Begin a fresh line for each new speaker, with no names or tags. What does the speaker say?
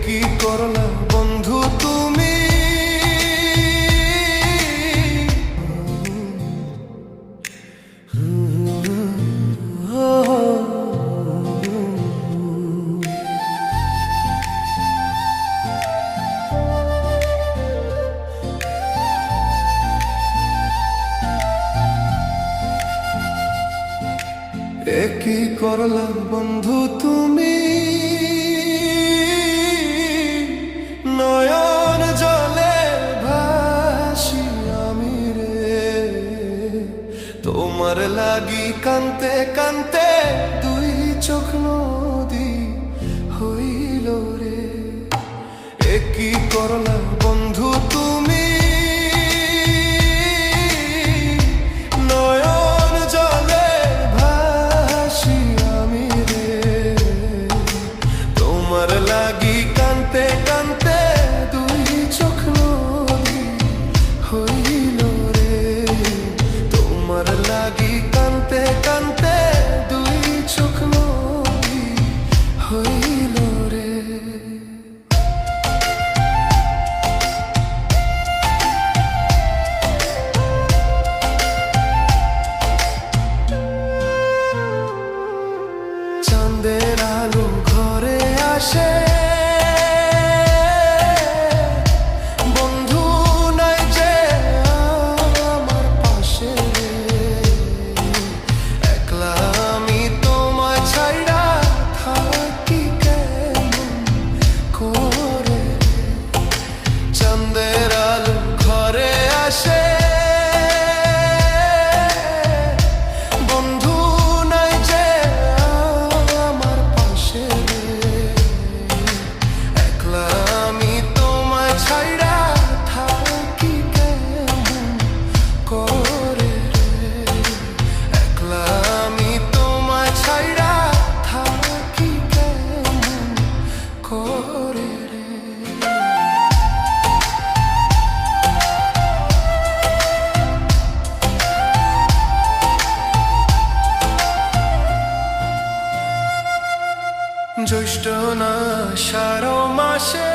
কি করলা বন্ধু তুমি? কি করলা বন্ধু তুমি? নয়ন জলে ভাসি আমি রে, তোমার লাগি কান্তে কান্তে দুই চোখ নদী হইল রে। কি করলা বন্ধু তুমি? লাগি কান্তে কান্তে দুই চোখ নদী হইল রে, তোমার লাগি কান্তে কান্তে দুই চোখ নদী হইল রে। চাঁদের আলো ঘরে আসে, চাঁদের আলো ঘরে আসে, বন্ধু নাই যে আমার পাশে, একলা আমি তোমায় ছাইড়া থাকি কেমন করে রে, একলা আমি তোমায় ছাইড়া থাকি কেমন করে রে। জ্যৈষ্ঠ না আষাঢ় মাসে